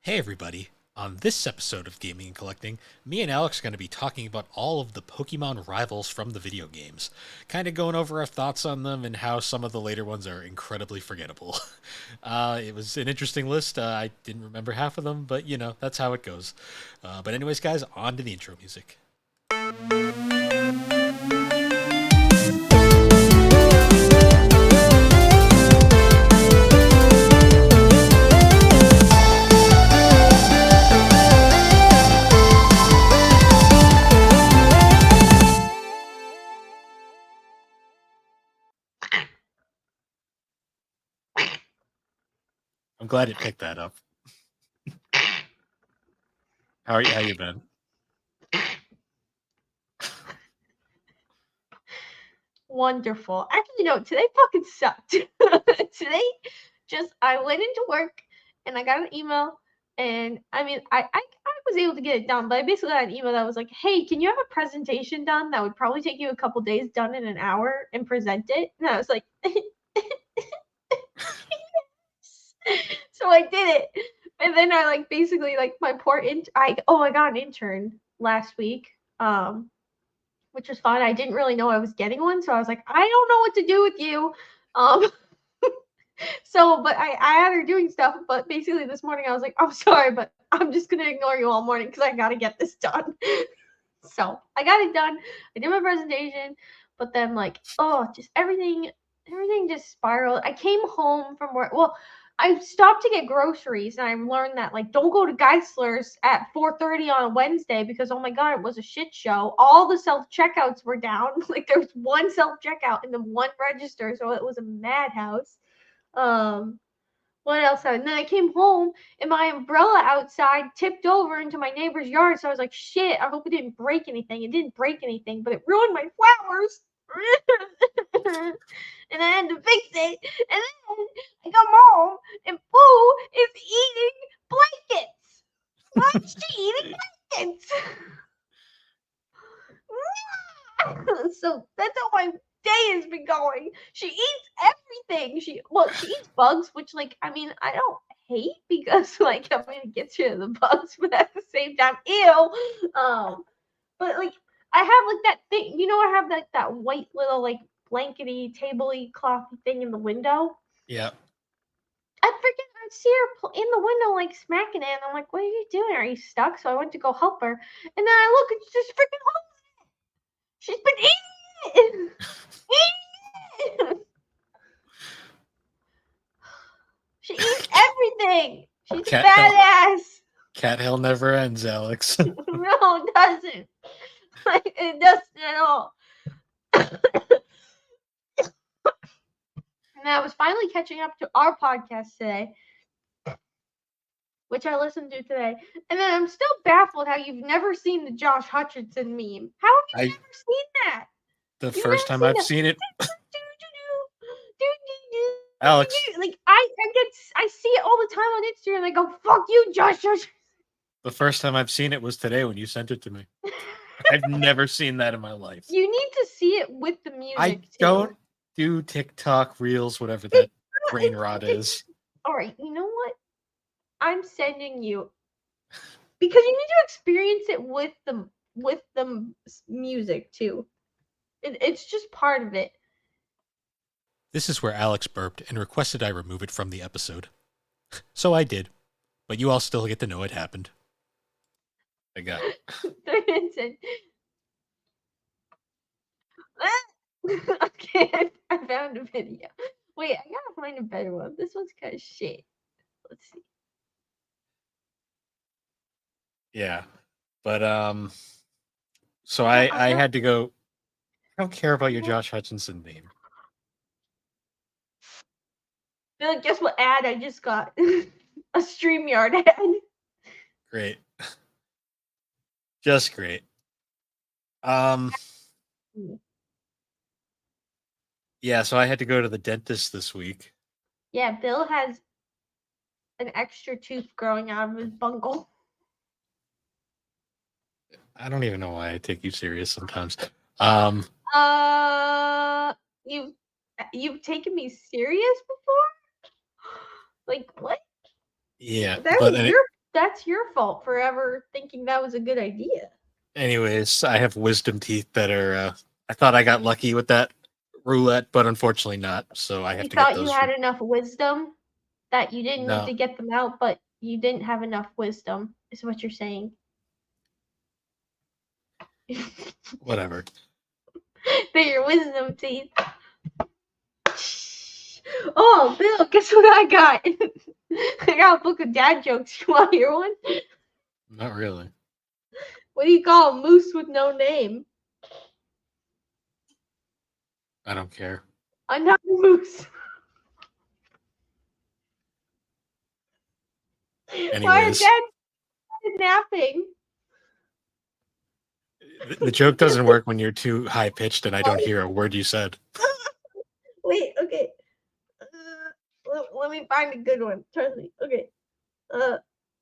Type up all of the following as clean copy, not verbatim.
Hey everybody! On this episode of Gaming and Collecting, me and Alex are going to be talking about all of the Pokemon rivals from the video games. Kind of going over our thoughts on them and how some of the later ones are incredibly forgettable. It was an interesting list. I didn't remember half of them, but that's how it goes. But anyways, guys, on to the intro music. I'm glad it picked that up. How you been? Wonderful. Actually, no, today fucking sucked. Today, I went into work and I got an email, and I was able to get it done, but I basically got an email that was like, "Hey, can you have a presentation done that would probably take you a couple days, done in an hour, and present it?" And I was like, so I did it, and then I basically my poor I got an intern last week, which was fun. I didn't really know I was getting one, so I was like, I don't know what to do with you. Um, but I had her doing stuff, but basically this morning I was like, I'm sorry, but I'm just gonna ignore you all morning because I gotta get this done. So I got it done. I did my presentation, but then just everything just spiraled. I came home from work. Well, I stopped to get groceries, and I learned that don't go to Geisler's at 4:30 on a Wednesday because oh my god, it was a shit show. All the self checkouts were down. There was one self checkout and then one register, so it was a madhouse. What else? And then I came home and my umbrella outside tipped over into my neighbor's yard. So I was like, shit, I hope it didn't break anything. It didn't break anything, but it ruined my flowers. And I had to fix it. And then I come home and Boo is eating blankets. Why is she eating blankets? So that's how my day has been going. She eats everything. She eats bugs, which I don't hate because it gets rid of the bugs, but at the same time, ew. But I have that thing, I have that white little blankety, tabley, clothy thing in the window. Yeah. I see her in the window smacking it, and I'm like, what are you doing? Are you stuck? So I went to go help her, and then I look, and she's freaking home. She's been eating it. Eating it. She eats everything. She's a badass. Cat hell never ends, Alex. No, it doesn't. It doesn't at all. And I was finally catching up to our podcast today, which I listened to today. And then I'm still baffled how you've never seen the Josh Hutcherson meme. How have you never seen that? The first time I've seen it. Alex. I see it all the time on Instagram and I go, fuck you, Josh. The first time I've seen it was today when you sent it to me. I've never seen that in my life. You need to see it with the music. I don't do TikTok reels, whatever that brain rot is. All right, you know what? I'm sending you because you need to experience it with the music too. It's just part of it. This is where Alex burped and requested I remove it from the episode. So I did, but you all still get to know it happened. I got it. Okay, I found a video. Wait, I gotta find a better one. This one's kind of shit. Let's see. Yeah, but so I had to go. I don't care about your Josh Hutcherson name. Guess what ad I just got? A StreamYard ad. Great. Just great. Yeah, so I had to go to the dentist this week. Yeah, Bill has an extra tooth growing out of his bungle. I don't even know why I take you serious sometimes. You've taken me serious before? What? Yeah, That that's your fault for ever thinking that was a good idea. Anyways, I have wisdom teeth that are. I thought I got lucky with that roulette, but unfortunately not. So I have You to get thought you those. had enough wisdom that you didn't need No, to get them out, but you didn't have enough wisdom, is what you're saying. whatever. They're your wisdom teeth. Oh, Bill, guess what I got? I got a book of dad jokes. You want to hear one? Not really. What do you call a moose with no name? I don't care. I'm not a moose. Why are Anyways, dad napping? the joke doesn't work when you're too high pitched and I don't hear a word you said. Wait, okay. Let me find a good one. Trust me. Okay.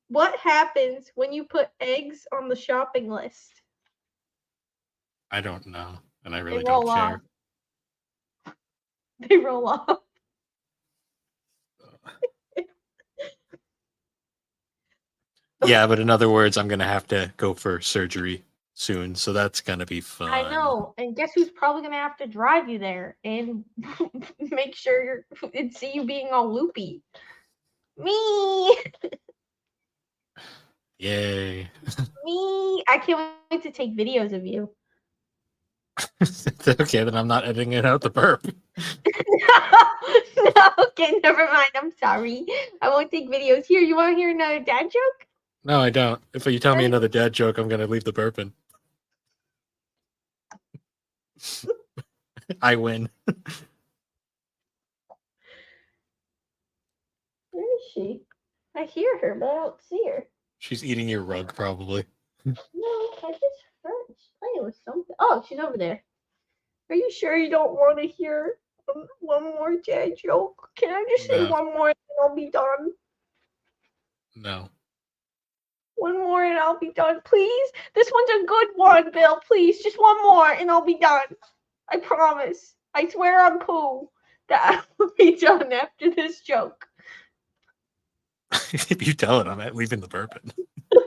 What happens when you put eggs on the shopping list? I don't know, and I They really don't roll off. care. They roll off. Yeah, but in other words, I'm gonna have to go for surgery soon, so that's gonna be fun. I know. And guess who's probably gonna have to drive you there and make sure you're and see you being all loopy? Me. Yay. Me. I can't wait to take videos of you. Okay, then I'm not editing it out the burp. No, okay, never mind. I'm sorry. I won't take videos. Here, you want to hear another dad joke? No, I don't. If you tell me another dad joke, I'm gonna leave the burping. I win. Where is she? I hear her, but I don't see her. She's eating your rug, probably. No, I just heard she's playing with something. Oh, she's over there. Are you sure you don't want to hear one more dad joke? Can I just say No. one more and I'll be done? No. One more and I'll be done, please. This one's a good one, Bill. Please, just one more and I'll be done. I promise. I swear on poo that I'll be done after this joke. If you tell it, I'm leaving the burping.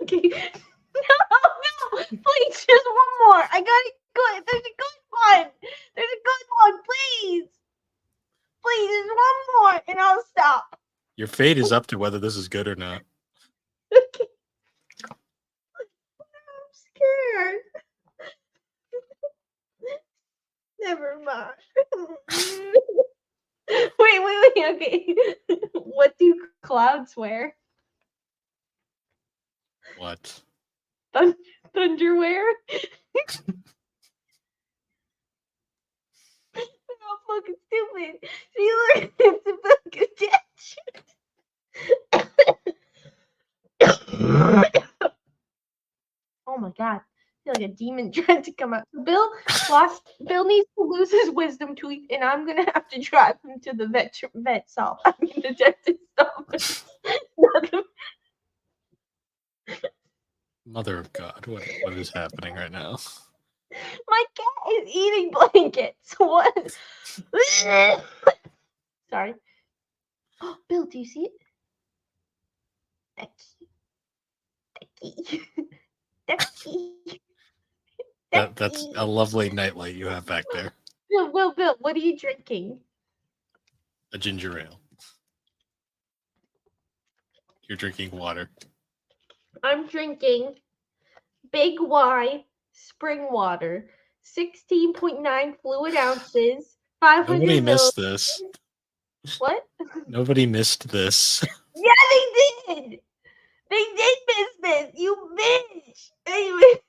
Okay. No, please, just one more. I got it good. There's a good one. There's a good one, please. Please, just one more and I'll stop. Your fate is up to whether this is good or not. Okay. I'm scared. Never mind. Wait. Okay. What do clouds wear? What? Thunderwear? I'm fucking stupid. See, look, it's a fucking ditch. Oh my god. I feel like a demon trying to come out. Bill needs to lose his wisdom tooth, and I'm gonna have to drive him to the vet shop. I mean the dentist office. Mother of God, what is happening right now? My cat is eating blankets. What? Sorry. Oh, Bill, do you see it? Becky. That's a lovely nightlight you have back there. Bill, what are you drinking? A ginger ale. You're drinking water. I'm drinking Big Y spring water, 16.9 fluid ounces, 500 Nobody missed milliliters. this. What? Nobody missed this. Yeah, they did. They did miss this. You missed. Anyway,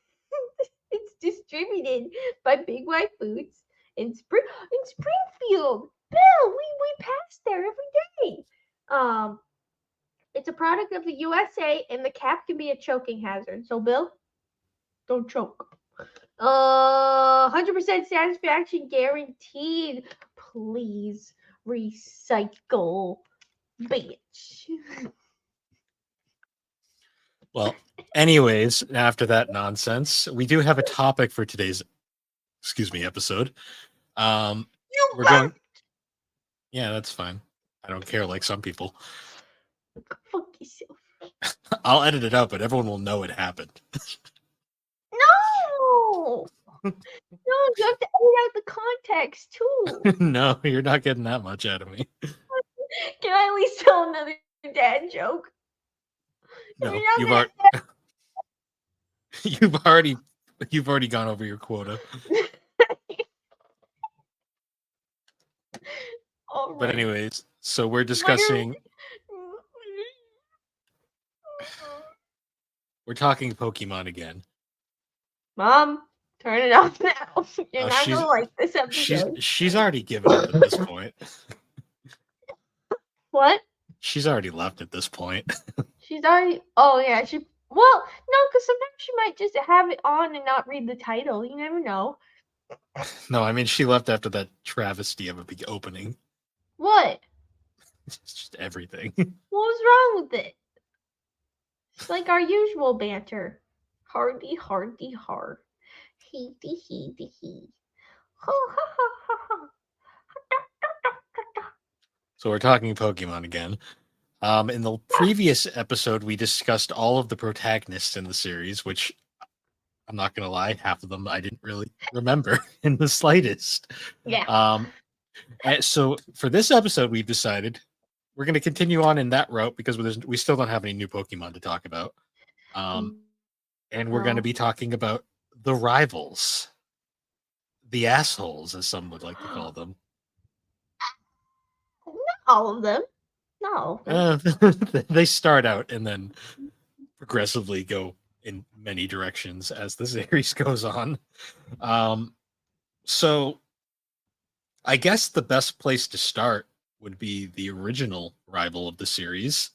it's distributed by Big Y Foods in Springfield. Bill, we pass there every day. It's a product of the USA, and the cap can be a choking hazard. So, Bill, don't choke. 100% satisfaction guaranteed. Please recycle, bitch. Well, anyways, after that nonsense, we do have a topic for today's episode. We're going. Yeah, that's fine. I don't care like some people. Fuck yourself. I'll edit it out, but everyone will know it happened. No! No, you have to edit out the context too. No, you're not getting that much out of me. Can I at least tell another dad joke? You're No, not gonna you've already gone over your quota. All But right. anyways, so we're Literally. discussing we're talking Pokemon again. Mom, turn it off now. You're Oh, not gonna like this episode. she's already given up at this point. What? She's already left at this point. She's already. Oh yeah, she. Well, no, because sometimes she might just have it on and not read the title. You never know. No, I mean she left after that travesty of a big opening. What? It's just everything. What was wrong with it? It's like our usual banter. Hardy, hardy, hard. Heedy, heedy, he. Ho, ha, ha, ha, ha. So we're talking Pokemon again. In the previous episode, we discussed all of the protagonists in the series, which I'm not gonna lie, half of them I didn't really remember in the slightest. Yeah. So for this episode, we've decided we're going to continue on in that route because we still don't have any new Pokemon to talk about. And we're going to be talking about the rivals, the assholes, as some would like to call them. Not all of them. Not all of them. They start out and then progressively go in many directions as the series goes on. So I guess the best place to start would be the original rival of the series,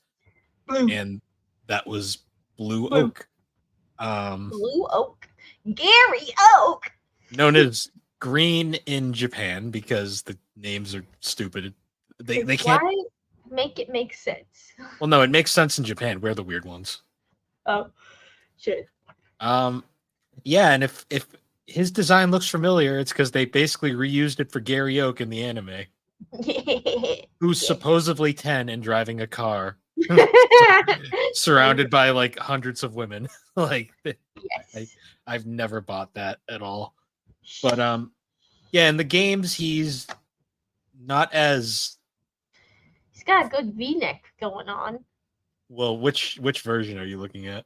and that was Blue Oak. Blue Oak. Gary Oak. Known as Green in Japan because the names are stupid. They can't. Why make it make sense? Well, no, it makes sense in Japan. We're the weird ones. Oh, shit. Yeah, and if his design looks familiar, it's because they basically reused it for Gary Oak in the anime, who's supposedly 10 and driving a car, surrounded by like hundreds of women. Like, yes. I've never bought that at all. But yeah, in the games he's not as. He's got a good V-neck going on. Well, which version are you looking at?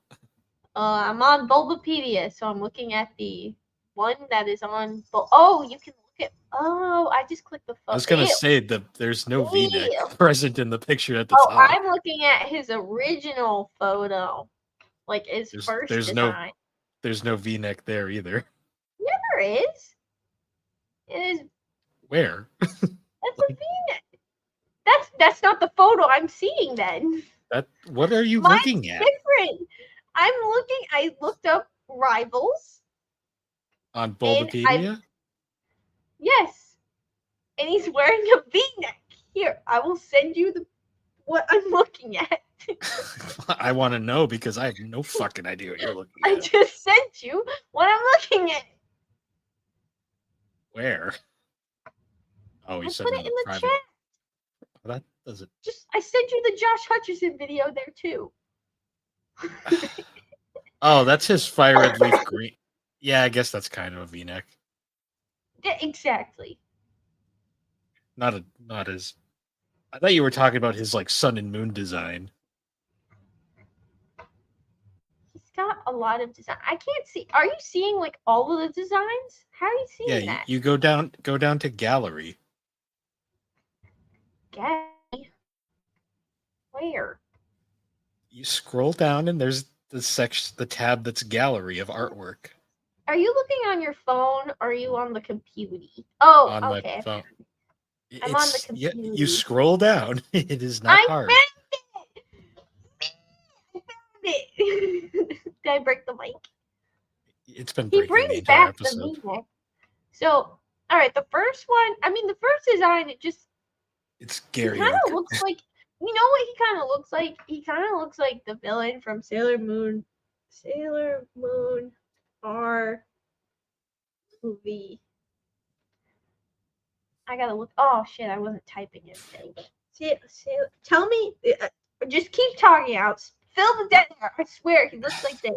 I'm on Bulbapedia, so I'm looking at the one that is on. Oh, you can look at. Oh, I just clicked the photo. I was gonna say there's no V-neck present in the picture at the top. I'm looking at his original photo, like his first design. There's no V-neck there either. Yeah, there is. It is. Where? That's a V-neck. That's not the photo I'm seeing then. What are you Mine's looking at? Different. I looked up rivals. On Bulbapedia? Yes. And he's wearing a V-neck. Here, I will send you what I'm looking at. I want to know because I have no fucking idea what you're looking at. I just sent you what I'm looking at. Where? Oh, you put it in the private. chat. That doesn't. I sent you the Josh Hutcherson video there too. Oh, that's his fire red leaf green. Yeah, I guess that's kind of a V-neck. Yeah, exactly. Not as. I thought you were talking about his like sun and moon design. He's got a lot of design. I can't see. Are you seeing like all of the designs? How are you seeing that? You go down to gallery. Gallery? Where? You scroll down and there's the tab that's gallery of artwork. Are you looking on your phone or are you on the computer? Oh, on okay. My phone. I'm on the computer. Yeah, you scroll down. It is not hard. I found it. Did I break the mic? It's been breaking the entire back episode. The V-neck. So, all right, the first one. I mean, the first design. It's Gary. He kind of looks like. You know what he kind of looks like? He kind of looks like the villain from Sailor Moon. Sailor Moon R movie. I gotta look. Oh shit! I wasn't typing anything. Tell me. Just keep talking out. Fill the dead air. I swear, he looks like this.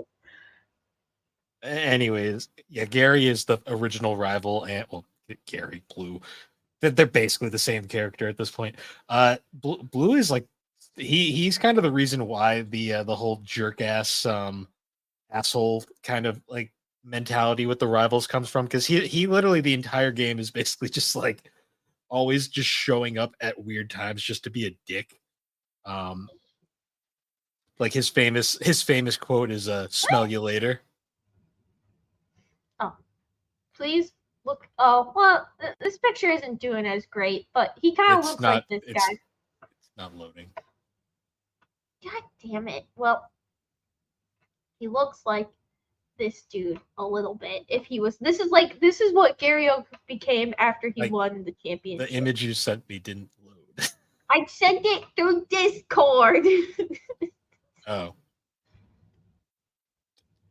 Anyways, yeah, Gary is the original rival, and well, Gary Blue. They're basically the same character at this point. Blue is like he's kind of the reason why the whole jerk ass asshole kind of like mentality with the rivals comes from, because he literally the entire game is basically just like always just showing up at weird times just to be a dick. Um, like his famous quote is "Smell you later." Oh, please look. Oh, well, this picture isn't doing as great, but he kind of It's looks like not. this It's guy. it's not loading. God damn it. Well, he looks like this dude a little bit. If he was, this is what Gary Oak became after he Like won the the championship. image you sent me didn't load. I sent it through Discord. Oh,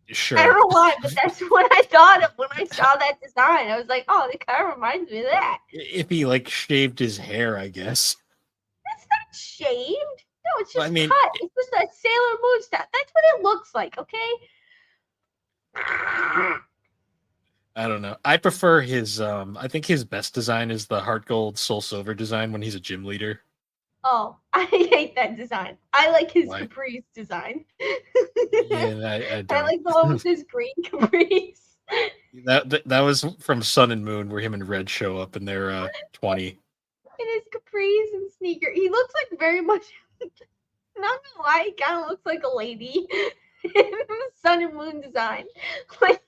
I don't sure. know why, but that's what I thought of when I saw that design. I was like, oh, it kind of reminds me of that. If he like shaved his hair, I guess. That's not shaved. No, it's Well, I just mean, cut. It's just a Sailor Moon stuff. That's what it looks like, okay? I don't know. I prefer his. I think his best design is the heart gold soul silver design when he's a gym leader. Oh, I hate that design. I like his Why? Caprice design. Yeah, I I don't. like the one with his green Caprice. That was from Sun and Moon, where him and Red show up and they're 20. In his Caprice and sneaker. He looks like very much. Not gonna lie, he kind of looks like a lady in the Sun and Moon design. Like,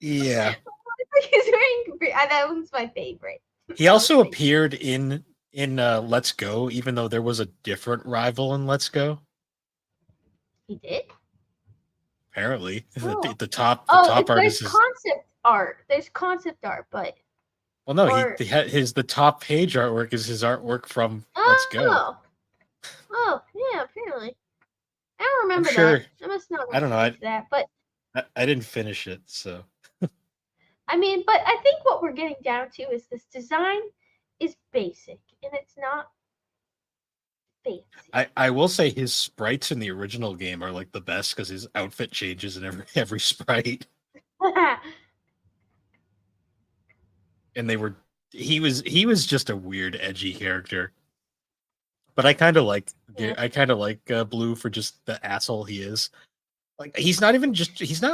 Yeah. he's wearing Caprice. That one's my favorite. He also appeared in Let's Go, even though there was a different rival in Let's Go. He did. Apparently, Oh, the oh, top there's artist is. concept art. There's concept art, but Well, no, or the top page artwork is his artwork from Let's Go. oh, oh, yeah, apparently. I don't I'm remember that. sure. I must not I don't know. watch that, but I didn't finish it, so I mean, but I think what we're getting down to is this design is basic and it's not fancy. I will say his sprites in the original game are like the best because his outfit changes in every sprite, and he was just a weird, edgy character. But Yeah. I kind of like Blue for just the asshole he is. Like he's not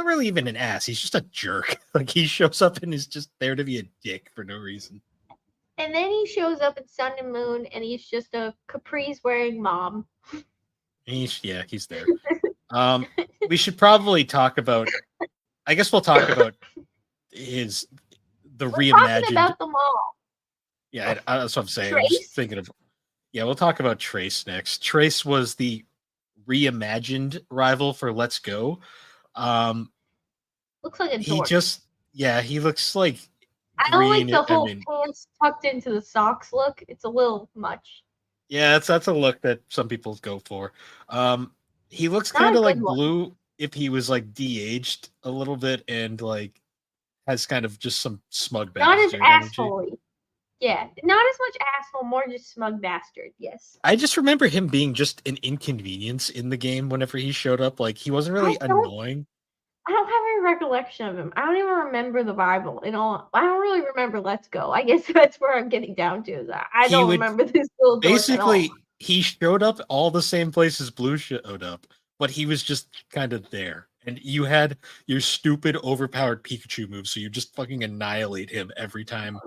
really even an ass. He's just a jerk. Like he shows up and is just there to be a dick for no reason. And then he shows up in Sun and Moon and he's just a Caprice wearing mom. He's there. We should probably talk about. I guess we'll talk about the We're talking reimagined. about the mall. Yeah, that's what I'm saying. I'm Trace? just thinking of. Yeah, we'll talk about Trace next. Trace was the reimagined rival for Let's Go. Looks like a He dork. he looks like I don't like green. the I whole mean, pants tucked into the socks look. It's a little much. yeah, that's a look that some people go for. He looks Not kind a of good like one. Blue if he was like de-aged a little bit and like has kind of just some smug Not as bastard energy. assholey. Yeah, not as much asshole, more just smug bastard. Yes. I just remember him being just an inconvenience in the game whenever he showed up. Like he wasn't really annoying. I don't have any recollection of him. I don't even remember the Bible. I don't really remember Let's Go. I guess that's where I'm getting down to. Is I He don't would remember this little dork at all. basically he showed up all the same places Blue showed up, but he was just kind of there. And you had your stupid overpowered Pikachu move, so you just fucking annihilate him every time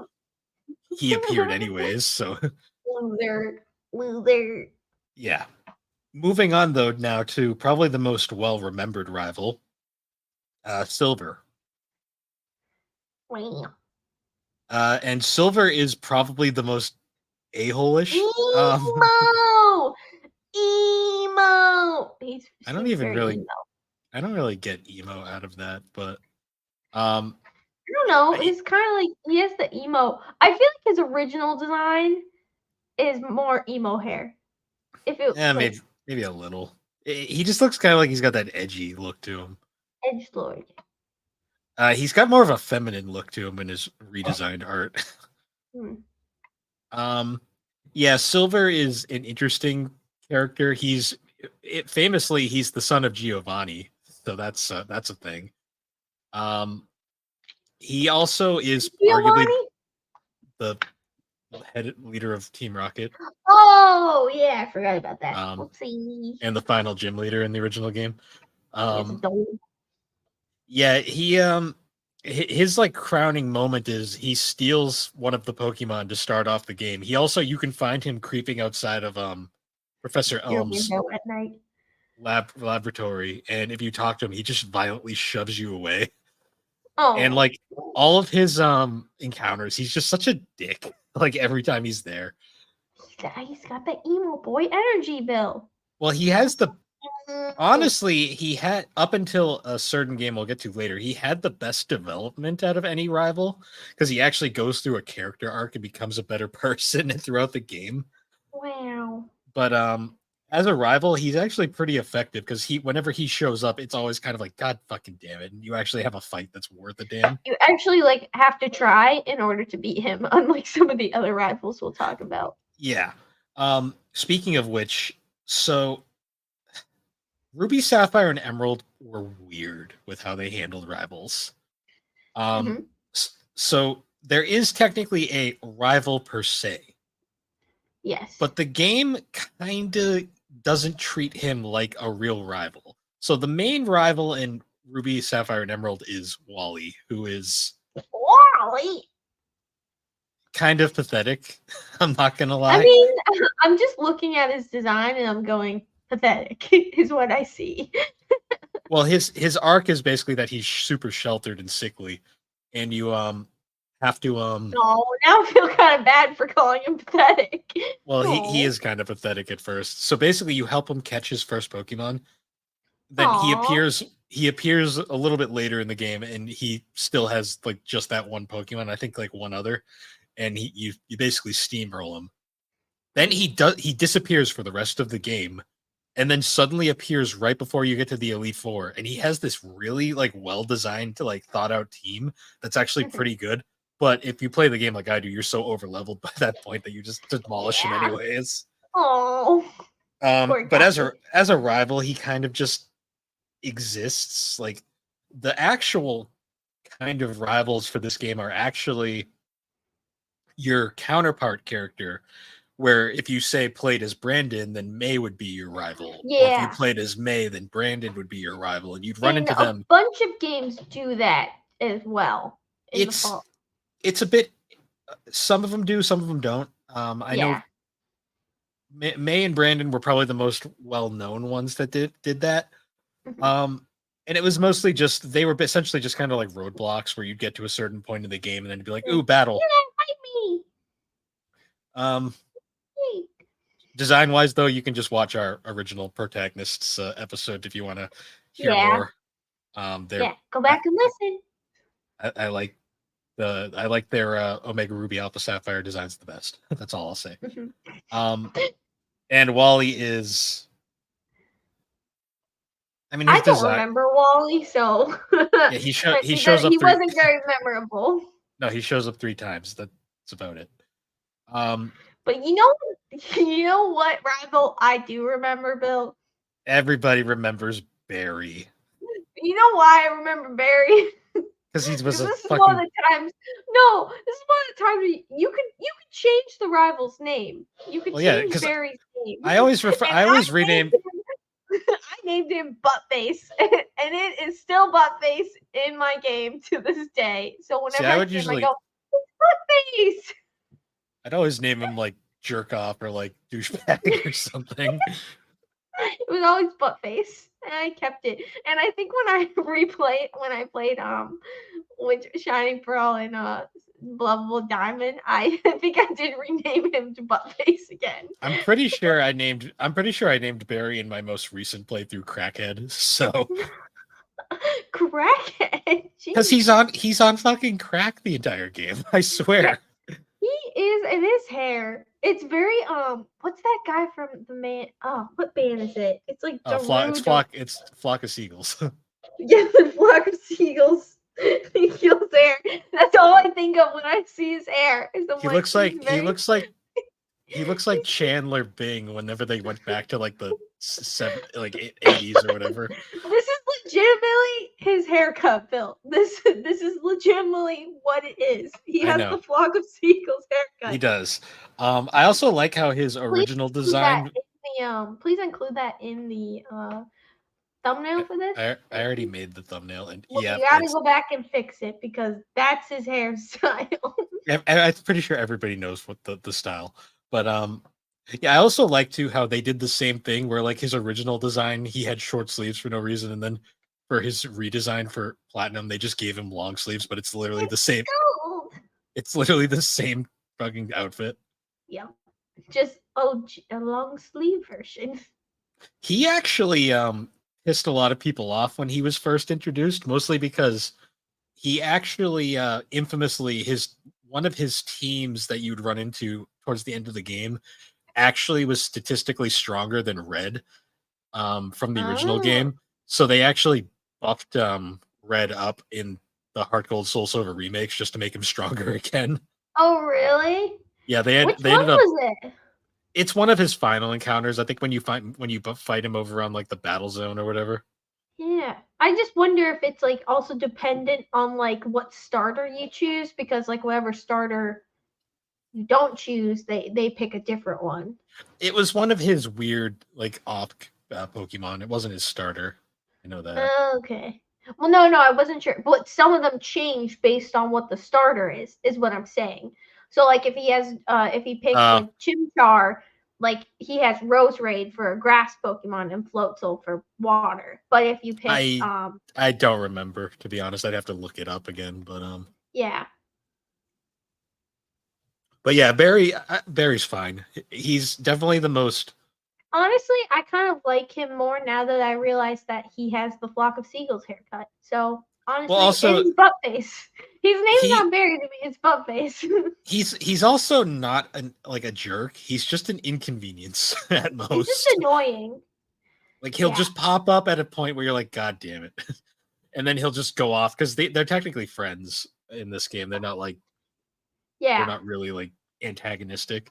he appeared anyways. So Loser. yeah. Moving on though now to probably the most well-remembered rival, Silver. Wow. And Silver is probably the most a-hole-ish. Emo. Emo. I don't even really I don't really get emo out of that, but I don't know. It's kind of like he has the emo. I feel like his original design is more emo hair. If it yeah, maybe a little. He just looks kind of like he's got that edgy look to him. edgelord. He's got more of a feminine look to him in his redesigned art. Hmm. Yeah, Silver is an interesting character. He's famously, he's the son of Giovanni, so that's a thing. He also is arguably Giovanni? the head leader of Team Rocket, Oh, yeah, I forgot about that. Whoopsie. and the final gym leader in the original game. He has a dome. Yeah, his like crowning moment is he steals one of the Pokemon to start off the game. He also, you can find him creeping outside of Professor Your Elm's window at night. laboratory, and if you talk to him, he just violently shoves you away. And Oh, like all of his encounters, he's just such a dick. Like every time he's there. he's got the emo boy energy, Bill. Well, he has the Mm. honestly, he had up until a certain game we'll get to later, he had the best development out of any rival because he actually goes through a character arc and becomes a better person throughout the game. Wow. But as a rival, he's actually pretty effective because whenever he shows up, it's always kind of like, God fucking damn it. And you actually have a fight that's worth a damn. You actually like have to try in order to beat him, unlike some of the other rivals we'll talk about. Yeah. Speaking of which, so Ruby, Sapphire, and Emerald were weird with how they handled rivals. So there is technically a rival per se. Yes. But the game kind of doesn't treat him like a real rival. So the main rival in Ruby, Sapphire, and Emerald is Wally, who is Wally kind of pathetic. I'm not gonna lie. I mean, I'm just looking at his design and I'm going, pathetic is what I see. Well, his arc is basically that he's super sheltered and sickly, and you have to Oh, now I feel kind of bad for calling him pathetic. Well, he is kind of pathetic at first. So basically, you help him catch his first Pokemon. Then he appears a little bit later in the game, and he still has like just that one Pokemon. I think like one other, and you basically steamroll him. Then he disappears for the rest of the game, and then suddenly appears right before you get to the Elite Four, and he has this really like well designed to like thought out team that's actually pretty good. But if you play the game like I do, you're so over leveled by that point that you just demolish him anyways. Oh. But as a rival, he kind of just exists. Like the actual kind of rivals for this game are actually your counterpart character. Where if you say played as Brandon, then May would be your rival. Yeah. Or if you played as May, then Brandon would be your rival, and you'd run into them. A bunch of games do that as well. It's a bit. Some of them do, some of them don't. I know May and Brandon were probably the most well-known ones that did that. And it was mostly just they were essentially just kind of like roadblocks where you'd get to a certain point in the game and then you'd be like, "Ooh, battle!" Fight me. Design-wise, though, you can just watch our original protagonists episode if you want to hear more. Go back and listen. I like their Omega Ruby Alpha Sapphire designs the best. That's all I'll say. And Wally is. I mean, I don't remember Wally, so yeah, he shows up. He wasn't very memorable. No, he shows up 3 times. That's about it. But you know what rival I do remember, Bill? Everybody remembers Barry. You know why I remember Barry? Because he was a fucking. One of the times. No, this is one of the times you could change the rival's name. You could change Barry's name. I always rename. I named him Buttface, and it is still Buttface in my game to this day. So whenever I go, Buttface. I'd always name him like Jerk Off or like Douchebag or something. It was always Buttface, and I kept it. And I think when I played with Shining Pearl and Lovable Diamond, I think I did rename him to Buttface again. I'm pretty sure I named Barry in my most recent playthrough Crackhead. So Crackhead, because he's on fucking crack the entire game. I swear. He is, and his hair. It's very what's that guy from the man? Oh, what band is it? It's like it's Flock of Seagulls. Yeah, the Flock of Seagulls. His hair. That's all I think of when I see his hair. He looks like He looks like Chandler Bing whenever they went back to like the '80s or whatever. This is legitimately his haircut, Bill. This is legitimately what it is. He I has know the flock of seagulls he haircut. does. I also like how his Please original include that design. in the please include that in the thumbnail for this. I already made the thumbnail, and Well, yeah, you gotta it's. go back and fix it because that's his hairstyle. I'm pretty sure everybody knows what the style, but yeah, I also like too how they did the same thing where like his original design he had short sleeves for no reason, and then for his redesign for platinum they just gave him long sleeves, but it's literally the It's same. gold. It's literally the same fucking outfit. Yeah, just a long sleeve version. He actually pissed a lot of people off when he was first introduced, mostly because he actually infamously his one of his teams that you'd run into towards the end of the game actually was statistically stronger than Red from the original Oh, game. So they actually buffed Red up in the Heart Gold Soul Silver remakes just to make him stronger again. oh really? Yeah, Which they one ended up. was it? It's one of his final encounters. I think when you fight him over on like the battle zone or whatever. Yeah. I just wonder if it's like also dependent on like what starter you choose because like whatever starter you don't choose, they pick a different one. It was one of his weird like off Pokemon. It wasn't his starter. I know that. Okay. Well, no, I wasn't sure. But some of them change based on what the starter is what I'm saying. So like if he picks Uh, like Chimchar, like he has Rose Raid for a grass Pokemon and Floatzel for water. But if you pick I I don't remember, to be honest. I'd have to look it up again, yeah. but yeah, Barry's fine. He's definitely the most. Honestly, I kind of like him more now that I realize that he has the flock of seagulls haircut. So Well, honestly, and also he's butt face. His name's he not Barry to me, it's butt face. he's also not like a jerk. He's just an inconvenience at He's just most. annoying. Like he'll Yeah. just pop up at a point where you're like, God damn it, and then he'll just go off because they're technically friends in this game. They're Yeah. not really like antagonistic.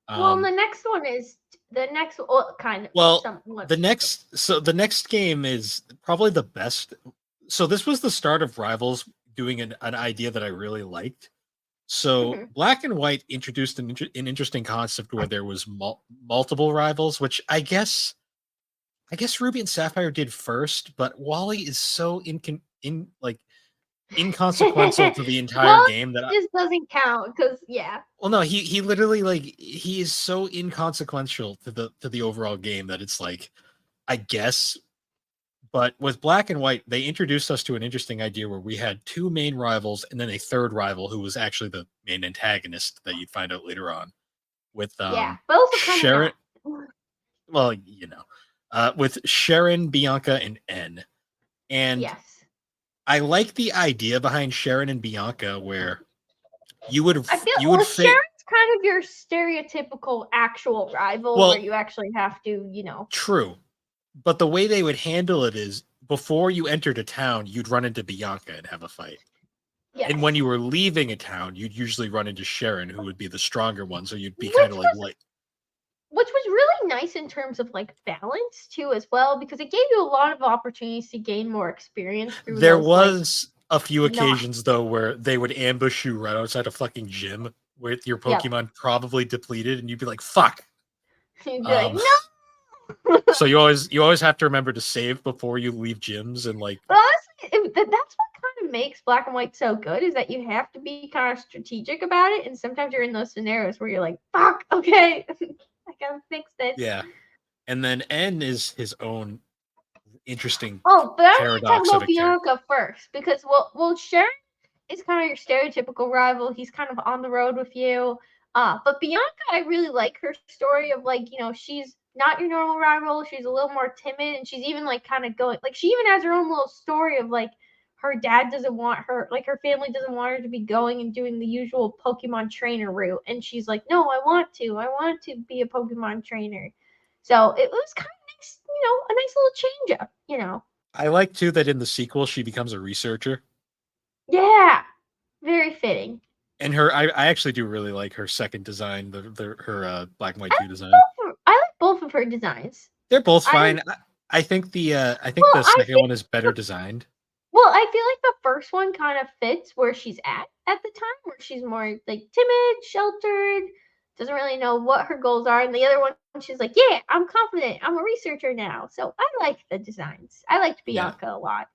Well, Um, the next one is the next well, kind of well, somewhat. the next game is probably the best. So this was the start of Rivals doing an idea that I really liked. So Mhm. Black and White introduced an interesting concept where there was multiple rivals, which I guess Ruby and Sapphire did first, but Wally is so inconsequential to the entire Well, game that it just doesn't count because yeah, well no, he literally like he is so inconsequential to the overall game that it's like I guess. But with Black and White, they introduced us to an interesting idea where we had two main rivals and then a third rival who was actually the main antagonist that you'd find out later on with yeah, but also kind of Sharon. not. Well, you know, with Sharon, Bianca, and N. And Yes, I like the idea behind Sharon and Bianca where I feel you would well. fit Sharon's kind of your stereotypical actual rival where well you actually have to. true, but the way they would handle it is before you entered a town, you'd run into Bianca and have a fight. And when Yes, you were leaving a town, you'd usually run into Sharon, who would be the stronger one. So you'd be kind which of was like which was really nice in terms of like balance too as well because it gave you a lot of opportunities to gain more experience through there those like was a few not occasions though where they would ambush you right outside a fucking gym with your yep. Pokemon probably depleted, and you'd be like, "Fuck." You'd be like Um, no. so you always have to remember to save before you leave gyms, and like, But honestly, that's what kind of makes black and white so good is that you have to be kind of strategic about it, and sometimes you're in those scenarios where you're like, "Fuck, okay, I gotta fix this." yeah. And then N is his own interesting Oh, but I want to talk paradox of about a character. Bianca first because well, Sharon is kind of your stereotypical rival. He's kind of on the road with you. But Bianca, I really like her story of like, she's not your normal rival. She's a little more timid, and she's even like kind of going like she even has her own little story of like her dad doesn't want her, like her family doesn't want her to be going and doing the usual Pokemon trainer route, and she's like, no, I want to be a Pokemon trainer. So it was kind of nice, a nice little change up. I like too that in the sequel she becomes a researcher. Yeah, very fitting. And I actually do really like her second design, her Black and White I 2 like design. I like both of her designs. They're both I fine. I think the well, I second think one is better designed. well, I feel like the first one kind of fits where she's at the time, where she's more like timid, sheltered, doesn't really know what her goals are, and the other one she's like, yeah, I'm confident, I'm a researcher now. So I like the designs. I liked Yeah. Bianca a lot.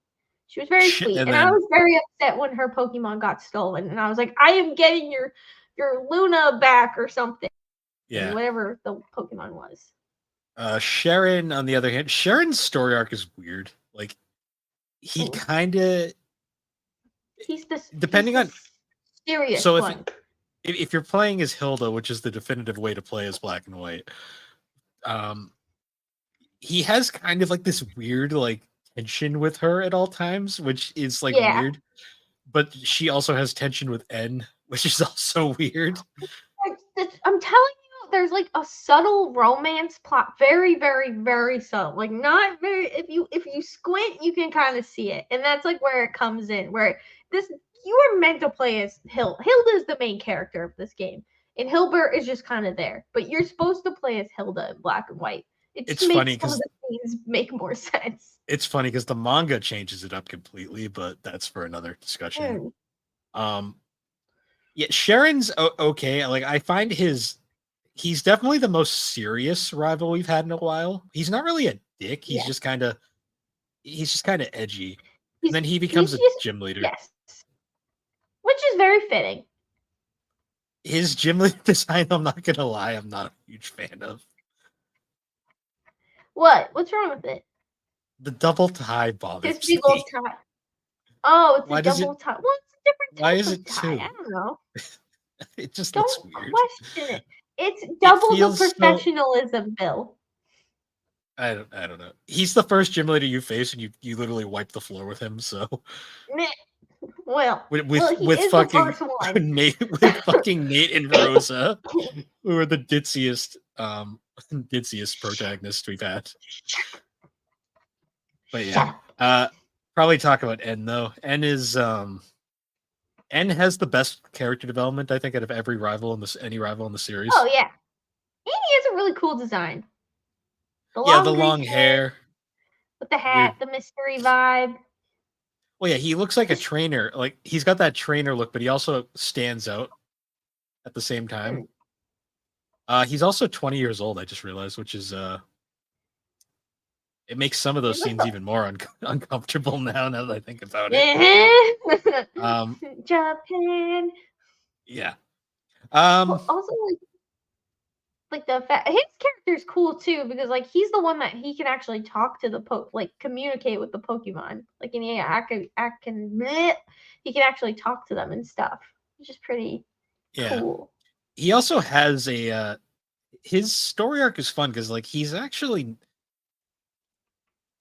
She was very sweet, And and I then was very upset when her Pokemon got stolen, and I was like, I am getting your Luna back or something, yeah. whatever the Pokemon was. Sharon, on the other hand, Sharon's story arc is weird. Like he Mm. kind of He's depending the on serious so one. if you're playing as Hilda, which is the definitive way to play as Black and White, um, he has kind of like this weird like tension with her at all times, which is like Yeah. weird. But she also has tension with N, which is also weird. I'm telling you, there's like a subtle romance plot, very, very, very subtle. Like not very. If you squint, you can kind of see it, and that's like where it comes in. Where this you are meant to play as Hilda is the main character of this game, and Hilbert is just kind of there. But you're supposed to play as Hilda in Black and White. It just It's funny makes some of because the scenes make more sense. the manga changes it up completely, but that's for another discussion. Mm, Um, yeah, Sharon's okay. Like I find he's definitely the most serious rival we've had in a while. He's not really a dick. yeah, He's just kind of edgy. And then he he's becomes a just gym leader. yes, which is very fitting. His gym leader design, I'm not gonna lie, I'm not a huge fan of. What? What's wrong with it? The double tie His bothers big old me. tie. Oh, it's a Why does it double tie. Well, it's a different why is type of it tie. I two? don't know. It just looks Don't weird. question it. It's It double the feels so professionalism, Bill. I don't know. He's the first gym leader you face and you literally wipe the floor with him, so Meh. Well, with he is the fucking first one. With fucking Nate and Rosa, who are the ditziest protagonists we've had. But yeah. Shut up. Probably talk about N though. N has the best character development, I think, out of every rival in this any rival in the series. Oh yeah, and he has a really cool design. The Yeah, the long green long hair hair. with the Weird. hat, the mystery vibe. Well, yeah, he looks like a Just trainer. Like he's got that trainer look, but he also stands out at the same time. He's also 20 years old, I just realized, which is it makes some of those he's like scenes even more uncomfortable now that I think about it. Um Japan. yeah. Well, also like the fact his character's cool too because like he's the one that he can actually talk to like communicate with the Pokemon. Like in yeah, he can actually talk to them and stuff, which is pretty Yeah. cool. He also has a his story arc is fun because like he's actually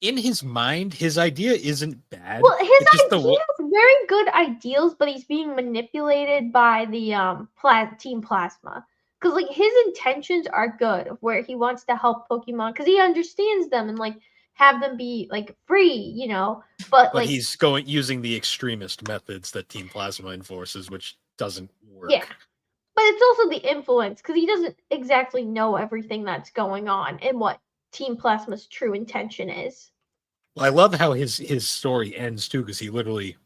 in his mind, his idea isn't bad. Well, It's just he has very good ideals, but he's being manipulated by the Team Plasma. Because like his intentions are good, of where he wants to help Pokemon, because he understands them and like have them be like free, you know. But but like he's going using the extremist methods that Team Plasma enforces, which doesn't yeah, work. but it's also the influence because he doesn't exactly know everything that's going on and what Team Plasma's true intention is. Well, I love how his story ends too, because he literally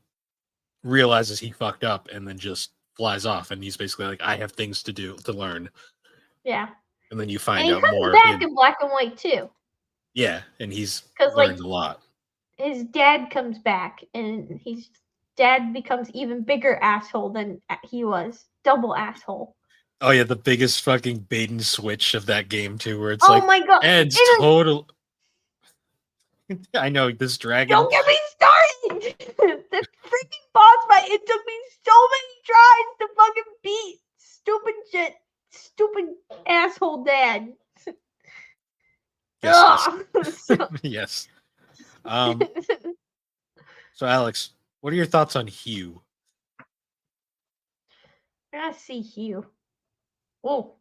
realizes he fucked up and then just flies off, and he's basically like, "I have things to do to learn," Yeah, and then you and find he out comes more. back in Black and White too, Yeah, and he's because like learned a lot. his dad comes back and he's dad becomes even bigger asshole than he was. Double asshole. Oh yeah, the biggest fucking bait and switch of that game too, where it's Oh like my god. Ed's And like, total. I know this dragon. don't get me started! The freaking boss fight, it took me so many tries to fucking beat stupid shit. Stupid asshole dad. Yes, So, yes. Um. So Alex, what are your thoughts on Hugh? I see Hugh. Oh,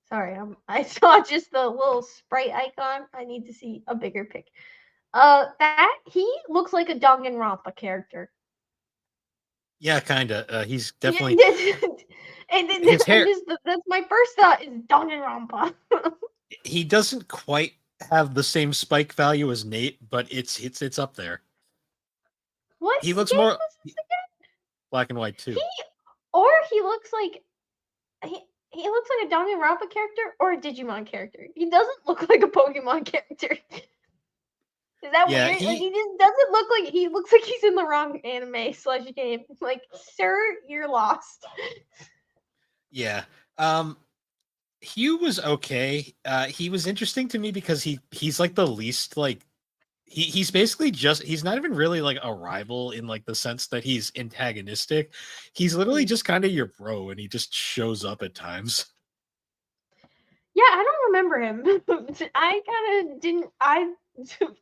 sorry. I saw just the little sprite icon. I need to see a bigger pic. That he looks like a Danganronpa character. Yeah, kind of. He's Yeah, definitely and then his I'm hair. just that's my first thought is Danganronpa. He doesn't quite have the same spike value as Nate, but it's up there. What He game looks more was this again? black and white He too. or he looks like he looks like a Danganronpa character or a Digimon character. He doesn't look like a Pokemon character. Is that Yeah, weird? Like he just doesn't look like he looks like he's in the wrong anime slash game. Like, sir, you're lost. yeah. Hugh was okay. He was interesting to me because he's like the least like he's basically just he's not even really like a rival in like the sense that he's antagonistic. He's literally Hmm. just kind of your bro and he just shows up at times. Yeah, I don't remember him. I kind of didn't. I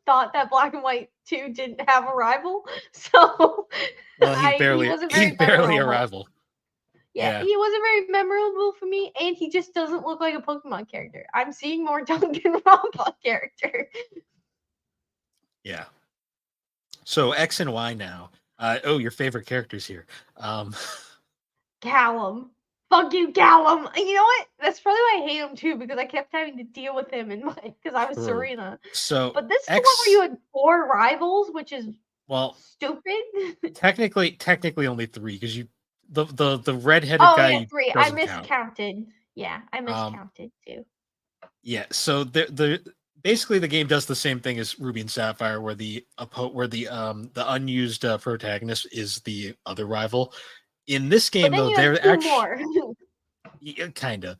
thought that Black and White 2 didn't have a rival, so Well, he wasn't he's very barely a memorable. rival. Yeah, Yeah. he wasn't very memorable for me, and he just doesn't look like a Pokemon character. I'm seeing more Danganronpa character. Yeah. So X and Y now. Oh, your favorite characters here. Um Callum. Fuck you, Callum. You know what? That's probably why I hate him too, because I kept having to deal with him in my because I was true. Serena. So But this is the one where you X had 4 rivals, which is well, stupid. technically only three because you the redheaded Oh guy yeah, 3. I doesn't count. miscounted. Yeah, I Um miscounted too. yeah, so the basically the game does the same thing as Ruby and Sapphire where the unused protagonist is the other rival. In this But game then though, you have they're 2 actually more. kind of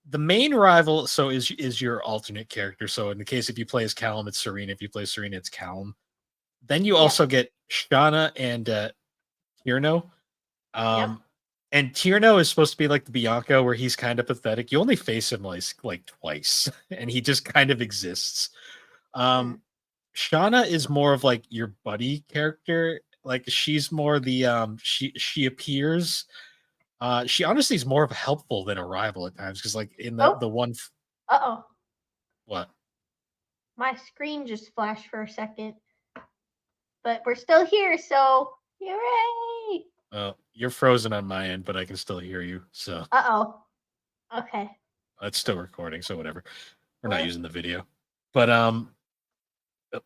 the main rival is your alternate character. So in the case if you play as Callum, it's Serena. If you play as Serena, it's Callum. Then you Yep. also get Shauna and Tierno. Yep. And Tierno is supposed to be like the Bianca, where he's kind of pathetic. You only face him like twice, and he just kind of exists. Mm. Um, Shauna is more of like your buddy character. Like she's more the she appears. She honestly is more of a helpful than a rival at times because like in Oh. the one Uh-oh. what My screen just flashed for a second. But we're still here, so hooray! you're frozen on my end, but I can still hear you. So Uh-oh. Okay. it's still recording. So whatever. We're not Well, using the video, but nope,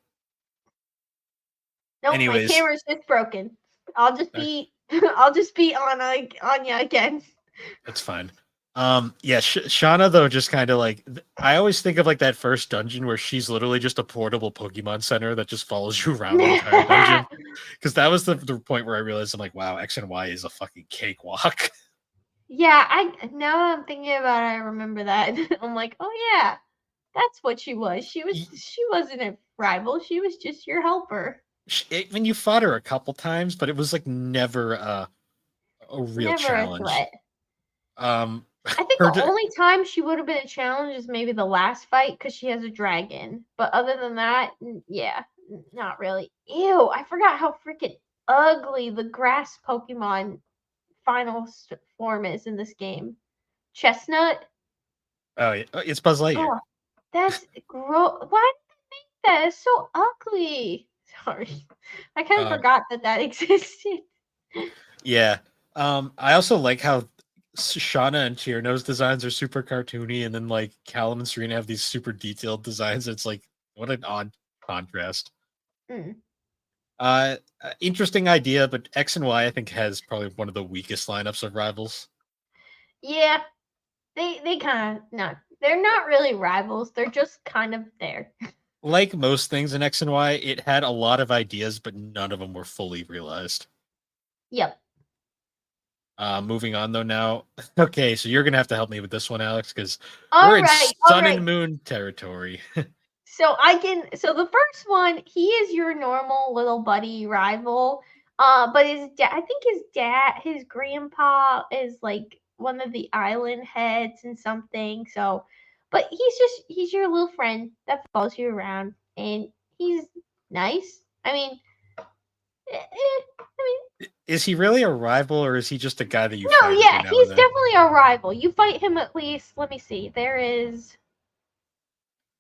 my anyways, camera's just broken. I'll just be I'll just be on ya again. that's fine. Yeah, Shauna though, just kind of like I always think of like that first dungeon where she's literally just a portable Pokemon Center that just follows you around the entire dungeon. Because that was the point where I realized I'm like, wow, X and Y is a fucking cakewalk. Yeah, I now that I'm thinking about it, I remember that. I'm like, oh yeah, that's what she was. She wasn't a rival. She was just your helper. When you fought her a couple times, but it was like never a real Never a challenge. threat. Um, I think her the only time she would have been a challenge is maybe the last fight because she has a dragon. But other than that, yeah, not really. Ew, I forgot how freaking ugly the grass Pokemon final form is in this game. Chestnut. oh yeah, it's Buzz Lightyear. Oh, that's gross. Why did they make that? It's so ugly. Sorry, I kind of Um, forgot that existed. yeah. I also like how Shauna and Tierno's designs are super cartoony, and then like Callum and Serena have these super detailed designs. It's like what an odd contrast. Mm. Interesting idea, but X and Y I think has probably one of the weakest lineups of rivals. Yeah, they kind of not. They're not really rivals. They're just kind of there. Like most things in X and Y, it had a lot of ideas, but none of them were fully realized. Yep. Moving on though now. Okay, so you're gonna have to help me with this one, Alex, because we're All in right. All Sun right. and Moon territory. So I can. So the first one, he is your normal little buddy rival. But his dad, I think his grandpa is like one of the island heads and something. So, but he's your little friend that follows you around, and he's nice. I mean, I mean, Is he really a rival, or is he just a guy that you no, fight every yeah, now and he's then? definitely a rival. You fight him at least. Let me see.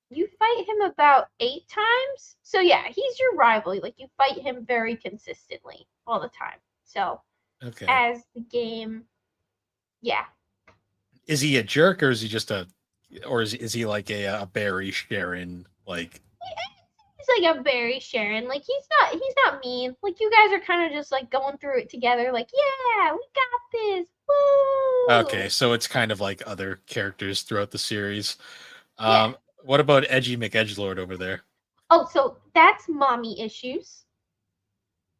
You fight him about 8 times. So yeah, he's your rival. Like you fight him very consistently all the time. So Okay. as the game, yeah, Is he a jerk, or is he just a, or is he like a Barry Sharon like? he's like a very Sharon. Like he's not mean. Like you guys are kind of just like going through it together. Like yeah, we got this. Okay, Woo! so it's kind of like other characters throughout the series. Yeah. What about Edgy McEdgelord over there? Oh, so that's mommy issues.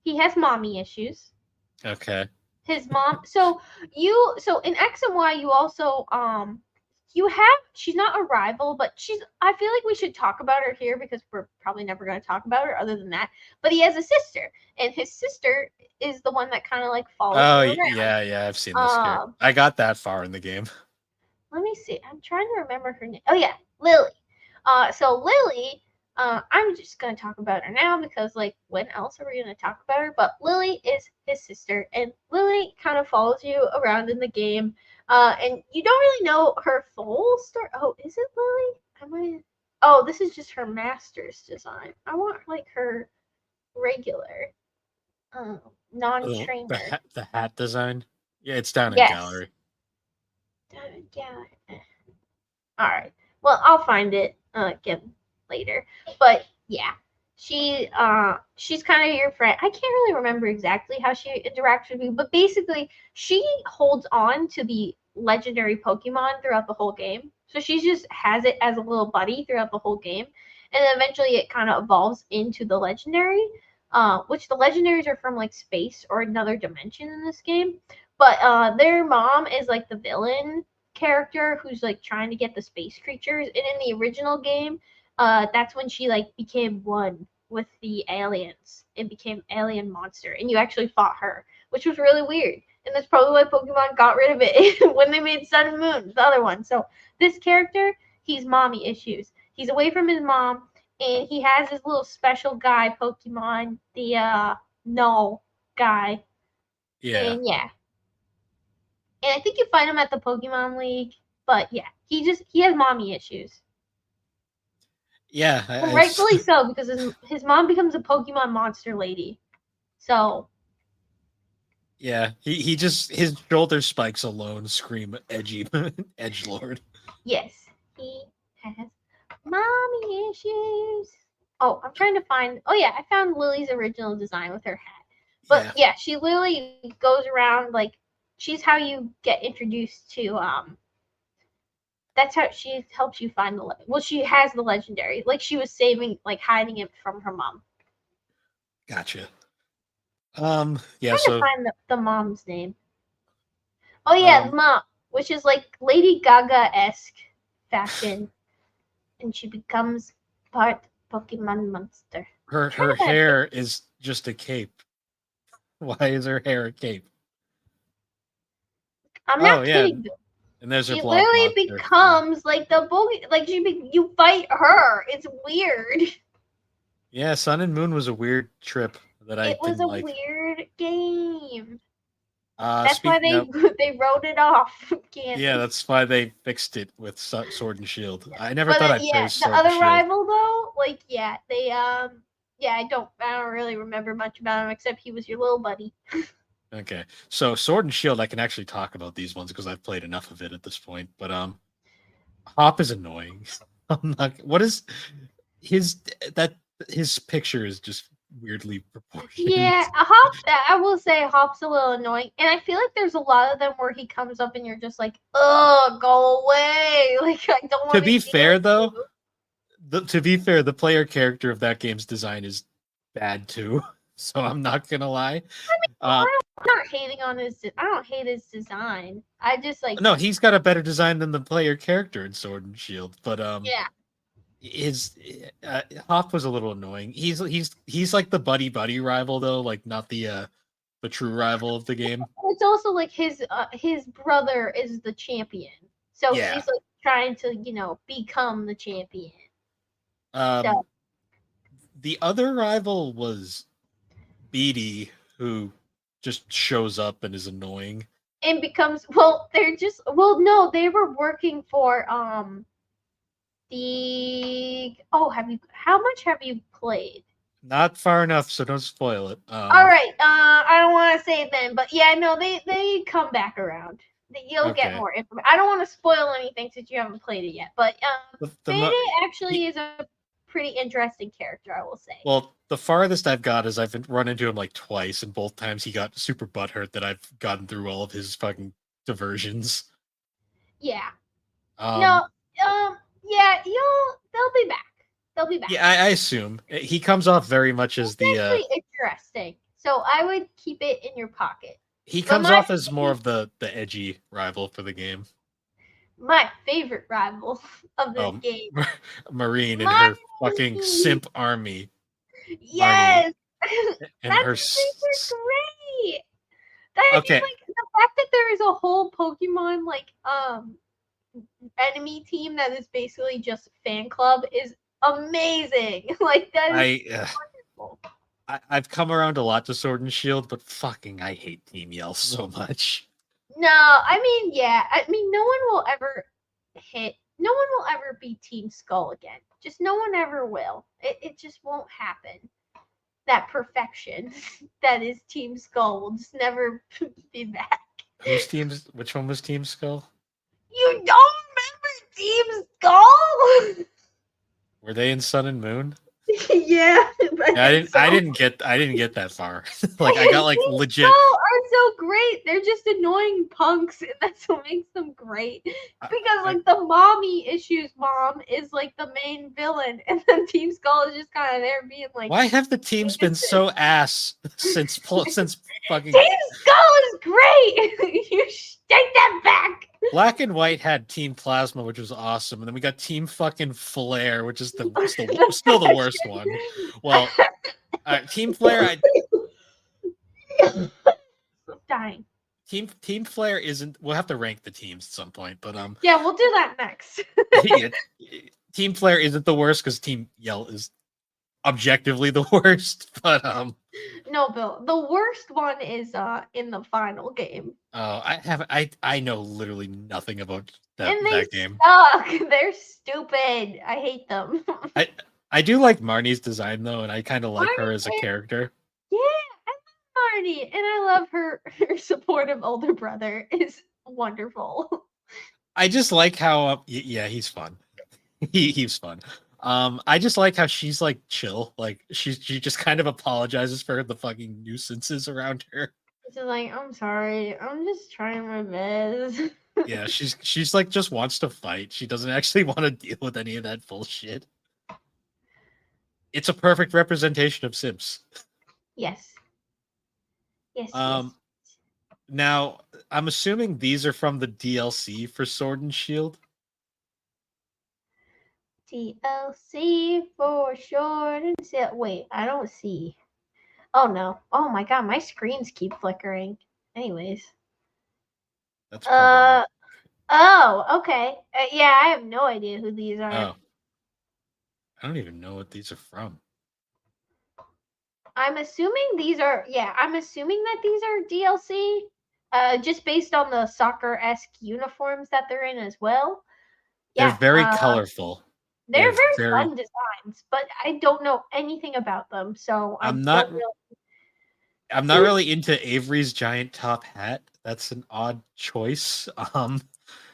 He has mommy issues. Okay. His mom. So in X and Y you also you have she's not a rival, but she's I feel like we should talk about her here because we're probably never going to talk about her other than that. But he has a sister, and his sister is the one that kind of like follows Oh him around. yeah, I've seen this character. Um, I got that far in the game. let me see. I'm trying to remember her name. Oh yeah, Lily. So Lily, I'm just gonna talk about her now because like when else are we gonna talk about her? But Lily is his sister, and Lily kind of follows you around in the game. And you don't really know her full story. Oh, is it Lily? Am I? Oh, this is just her master's design. I want like her regular, Oh, non-trainer. the hat design. Yeah, it's down in Yes. gallery. Yeah. All right. Well, I'll find it again later. But yeah, she's kind of your friend. I can't really remember exactly how she interacts with you, but basically she holds on to the legendary Pokemon throughout the whole game. So she just has it as a little buddy throughout the whole game, and then eventually it kind of evolves into the legendary. Which the legendaries are from like space or another dimension in this game. But their mom is like the villain character who's like trying to get the space creatures. And in the original game, that's when she like became one with the aliens and became alien monster, and you actually fought her, which was really weird. And that's probably why Pokemon got rid of it when they made Sun and Moon, the other one. So this character, he's mommy issues. He's away from his mom, and he has his little special guy Pokemon, the Null guy. Yeah, And yeah, and I think you find him at the Pokemon League. But yeah, he has mommy issues. yeah. And It's rightfully so, because his mom becomes a Pokemon monster lady. So yeah. He just his shoulder spikes alone scream edgy edge lord. yes, he has mommy issues. Oh, I'm trying to find oh yeah, I found Lily's original design with her hat. But Yeah, yeah, she literally goes around like she's how you get introduced to that's how she helps you find the well she has the legendary like she was saving like hiding it from her mom. gotcha. Yeah. Trying to So find the mom's name. Oh yeah, um, mom, which is like Lady Gaga esque fashion, and she becomes part Pokemon monster. I'm trying her to find a hair picture. is just a cape. Why is her hair a cape? I'm Oh not yeah, kidding. and there's her She blob literally monster. Yeah, becomes like the like you fight her. It's weird. yeah. Sun and Moon was a weird trip that I It was didn't a like. weird game. That's why Speaking they of, they wrote it off yeah, canon. that's why they fixed it with Sword and Shield. I never But thought I'd yeah, praise the Sword and other Shield. rival though, like yeah, they yeah, I don't really remember much about him except he was your little buddy. Okay, so Sword and Shield, I can actually talk about these ones because I've played enough of it at this point. But Hop is annoying. I'm not. What is his that his picture is just weirdly proportioned. Yeah, Hop. I will say Hop's a little annoying, and I feel like there's a lot of them where he comes up and you're just like, "Oh, go away!" Like I don't To want to be deal fair, with though, you. the player character of that game's design is bad too. So I'm not gonna lie. Um, I'm not hating on his. I don't hate his design. I just like, no, he's got a better design than the player character in Sword and Shield, but yeah. his Hop was a little annoying. He's like the buddy rival though, like not the true rival of the game. It's also like his brother is the champion, so Yeah. he's like trying to become the champion. So Um, the other rival was Beatty, who just shows up and is annoying. and becomes well, they're just well, no, they were working for the oh have you how much have you played? Not far enough, so don't spoil it. All right. I don't want to say it then, but yeah, no, they come back around. You'll get Okay. more information. I don't want to spoil anything since you haven't played it yet, but The Bandit actually he, is a pretty interesting character, I will say. well, the farthest I've got is I've run into him like twice, and both times he got super butthurt that I've gotten through all of his fucking diversions. Yeah. Um, No. Yeah. They'll be back. They'll be back. yeah, I assume he comes off very much as It's the actually interesting. So I would keep it in your pocket. he But comes off as more of the edgy rival for the game. my favorite rival of this Oh, game, Marine and her fucking Marnie. simp army, Marnie, Yes, and her. these are great. I mean, Okay, like the fact that there is a whole Pokemon like enemy team that is basically just fan club is amazing. Like that is I. wonderful. I've come around a lot to Sword and Shield, but fucking I hate Team Yell so much. No, I mean, yeah. I mean, no one will ever no one will ever be Team Skull again. Just no one ever will. It just won't happen. That perfection that is Team Skull will just never be back. Whose teams? Which one was Team Skull? You don't remember Team Skull? Were they in Sun and Moon? Yeah, but Yeah, I didn't get that far. Like I got like Team legit. Skull are so great. They're just annoying punks, and that's what makes them great. I, Because I, like the mommy issues mom is like the main villain, and then Team Skull is just kind of there being like, why have the teams been so ass since fucking Team Skull is great. You take that back. Black and White had Team Plasma, which was awesome, and then we got Team fucking Flare, which is still the worst one. Well, Team Flare, Dying. Team Flare isn't. We'll have to rank the teams at some point, but Yeah, we'll do that next. yeah, Team Flare isn't the worst because Team Yell is objectively the worst. But No, Bill. The worst one is in the final game. I know literally nothing about And they that game. suck. They're stupid. I hate them. I do like Marnie's design though, and I kind of like her Marnie as a is- character. Yeah, I love Marnie, and I love her supportive older brother is wonderful. I just like how yeah, he's fun. He's fun. I just like how she's like chill. Like she just kind of apologizes for the fucking nuisances around her. She's like, I'm sorry. I'm just trying my best. Yeah, she's like just wants to fight. She doesn't actually want to deal with any of that bullshit. It's a perfect representation of Sims. Yes. Yes, Um Now, I'm assuming these are from the DLC for Sword and Shield. yes. TLC for short and wait, I don't see. Oh no. Oh my god, my screens keep flickering. Anyways. That's probably Oh, okay. Yeah, I have no idea who these are. oh, I don't even know what these are from. I'm assuming these are I'm assuming that these are DLC. Just based on the soccer-esque uniforms that they're in as well. They're Yeah. very colorful. They're very fun designs, but I don't know anything about them, so I'm not really into Avery's giant top hat. That's an odd choice.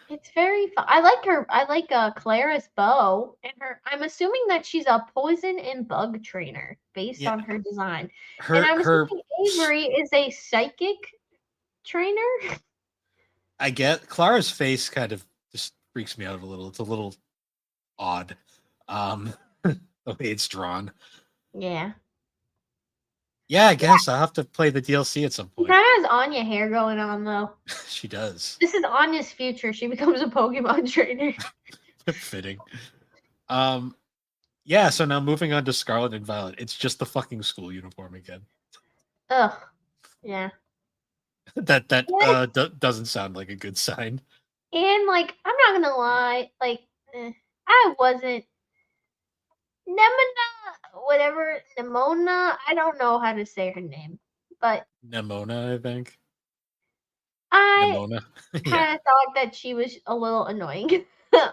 It's very fun. I like her. I like Clara's bow and her. I'm assuming that she's a poison and bug trainer based on her design. And I'm assuming Avery is a psychic trainer. I get Clara's face kind of just freaks me out a little. It's a little odd. The way it's drawn. Yeah. Yeah, I guess I'll have to play the DLC at some point. She kind of has Anya hair going on though. She does. This is Anya's future. She becomes a Pokemon trainer. Fitting. Yeah, so now moving on to Scarlet and Violet. It's just the fucking school uniform again. Ugh. Yeah. that doesn't sound like a good sign. And like, I'm not gonna lie, like, I wasn't Nemona, whatever, Nemona. I don't know how to say her name, but Nemona, I think. I Nemona. kind of thought that she was a little annoying. I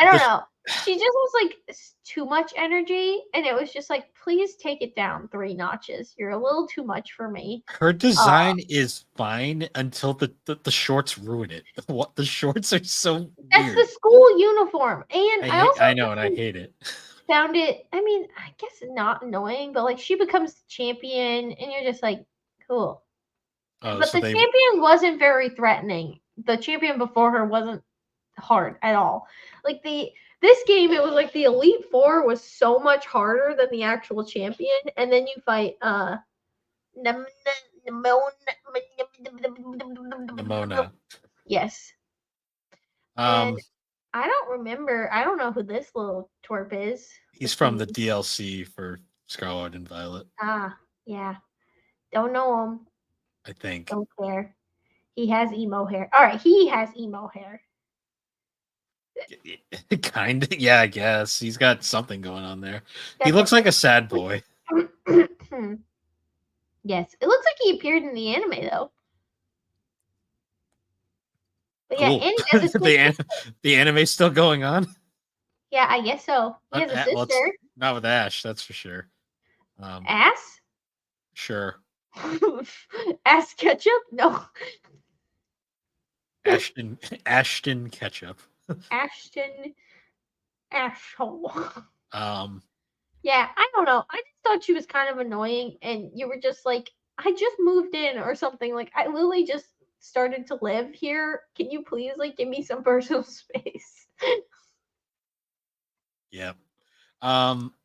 don't know. she just was like too much energy, and it was just like, please take it down 3 notches. You're a little too much for me. Her Uh, design is fine until the shorts ruin it. What the shorts are so that's the weird. school uniform, and I also I know, and I hate it. found it. I mean, I guess not annoying, but like she becomes the champion, and you're just like, cool. Oh, But so the they champion wasn't very threatening. The champion before her wasn't hard at all. Like this game, it was like the Elite Four was so much harder than the actual champion, and then you fight Nimona. yes, and Um, I don't remember. I don't know who this little twerp is. he's Let's from see. the DLC for Scarlet and Violet, Ah, yeah. Don't know him. I think. Don't care. He has emo hair. All right, he has emo hair. Kind of, yeah, I guess he's got something going on there. He Got looks that like a sad boy. yes, it looks like he appeared in the anime though. But yeah, Cool. and he has a twin sister. The anime's still going on. Yeah, I guess so. He has a Well, it's sister. not with Ash, that's for sure. Ass? Sure. Ass ketchup? No. Ashton Ashton Ketchup. Ashton asshole. Um, Yeah, I don't know. I just thought she was kind of annoying, and you were just like, I just moved in or something. Like, I literally just started to live here. Can you please like give me some personal space? yeah.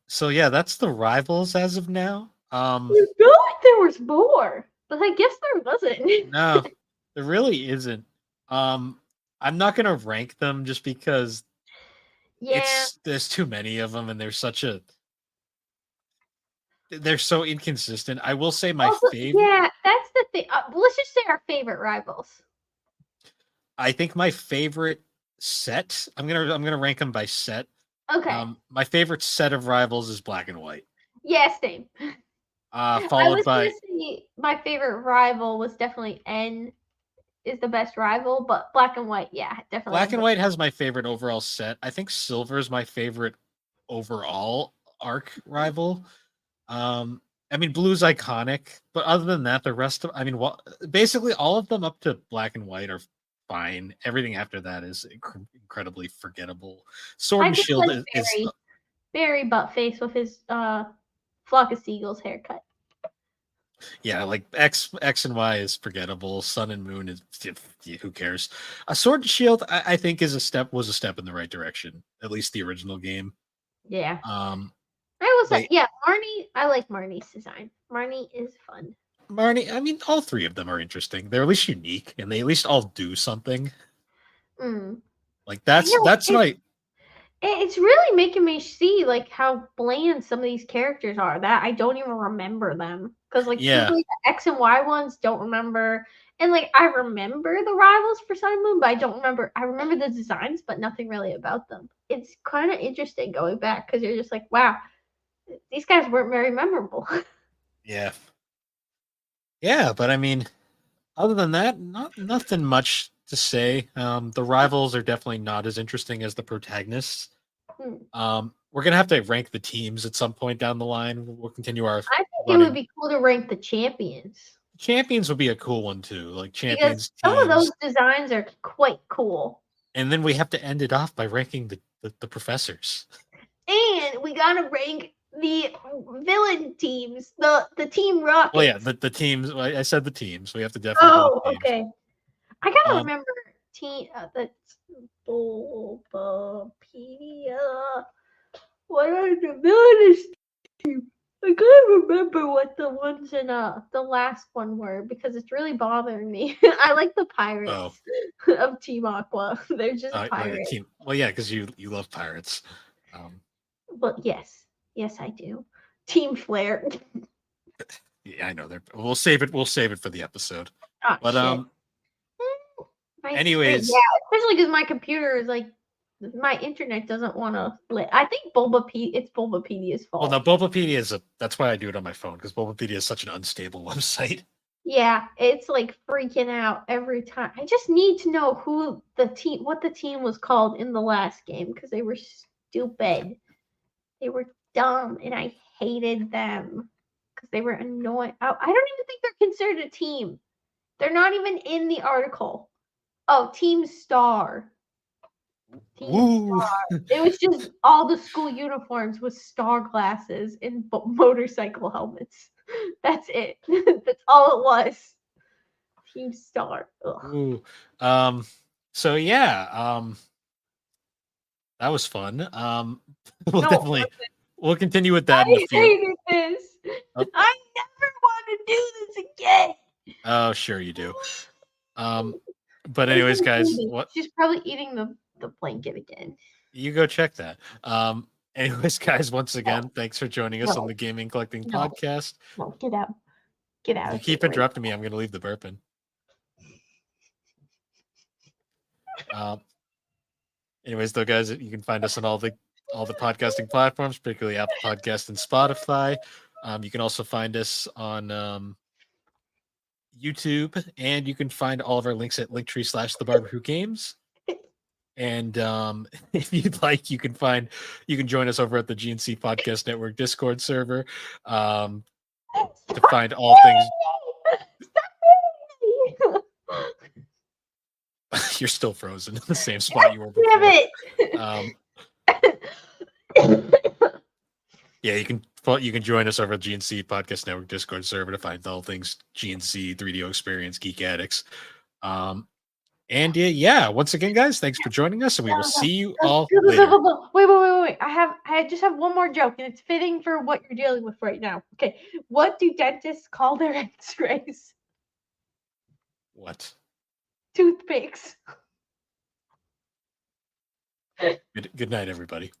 So yeah, that's the rivals as of now. I feel like there was more, but I guess there wasn't. No, there really isn't. I'm not gonna rank them just because Yeah. there's too many of them and they're so inconsistent. I will say my Also, favorite. yeah, that's the thing. Let's just say our favorite rivals. I think my favorite set. I'm gonna rank them by set. Okay. My favorite set of rivals is Black and White. Yeah, same. I Followed was gonna by say my favorite rival was definitely N is the best rival, but Black and White, yeah, definitely Black have and the White has my favorite overall set. I think Silver is my favorite overall arc rival. Um, I mean, Blue's iconic, but other than that, the rest of, I mean, basically all of them up to Black and White are fine. Everything after that is incredibly forgettable. Sword I and just Shield like is Barry butt face with his flock of seagulls haircut. yeah, like X and Y is forgettable. Sun and Moon is who cares. A Sword and Shield, I think, was a step in the right direction. At least the original game. Yeah. Um, I will say, they yeah, Marnie, I like Marnie's design. Marnie is fun. Marnie, I mean, all three of them are interesting. They're at least unique, and they at least all do something. Mm. Like I know that's my it's really making me see like how bland some of these characters are that I don't even remember them because like yeah truthfully the X and Y ones don't remember and like I remember the rivals for Sun and Moon but I remember the designs but nothing really about them. It's kind of interesting going back because you're just like wow these guys weren't very memorable. yeah yeah. But I mean, other than that, nothing much to say. The rivals are definitely not as interesting as the protagonists. We're gonna have to rank the teams at some point down the line. We'll continue our I think it would running. be cool to rank the champions Champions would be a cool one too, like because champions some of those teams, designs are quite cool. and then we have to end it off by ranking the professors. And we gotta rank the villain teams, the Team Well, yeah, Rockets. the teams. I said the teams. We have to definitely do Oh, the teams. okay. I gotta Um, remember the Bulbapedia. What are the villainous team? I can't remember what the ones in the last one were because it's really bothering me. I like the oh, pirates of Team Aqua. They're just well, yeah, pirates. team. Well, yeah, because you love pirates. But yes, I do. Team Flare. Yeah, I know. We'll save it. We'll save it for the episode. Oh But shit. Yeah, anyways, especially because my computer is like my internet doesn't want to. I think it's Bulbapedia's well, no, fault. Bulbapedia is a. That's why I do it on my phone because Bulbapedia is such an unstable website. Yeah, it's like freaking out every time. I just need to know what the team was called in the last game because they were stupid. They were dumb, and I hated them because they were annoying. I don't even think they're considered a team. They're not even in the article. Oh, Team Star. Team Woo! Star. It was just all the school uniforms with star glasses and motorcycle helmets. That's it. That's all it was. Team Star. Ugh. Ooh. So yeah, that was fun. We'll No, definitely we'll continue with that in a I few. hated this. Oh, I never want to do this again. oh, sure you do. But anyways, guys, what She's probably eating the blanket again. you go check that. Anyways, guys, once again, thanks for joining us on No, the Gaming Collecting no, Podcast. no, get out. Get If out you of here keep right interrupting me, I'm going to leave the burping. Um, anyways, though, guys, you can find us on all the podcasting platforms, particularly Apple Podcast and Spotify. You can also find us on YouTube, and you can find all of our links at linktree/thebarbecue And if you'd like, you can join us over at the GNC Podcast Network Discord server to find all things. You're still frozen in the same spot you were before. Damn it! Yeah, you can join us over at GNC Podcast Network Discord server to find all things GNC 3DO Experience Geek Addicts. And yeah, once again, guys, thanks for joining us, and we will see you all later. Wait. I just have one more joke, and it's fitting for what you're dealing with right now. Okay, what do dentists call their X-rays? What? Toothpicks. Good night, everybody.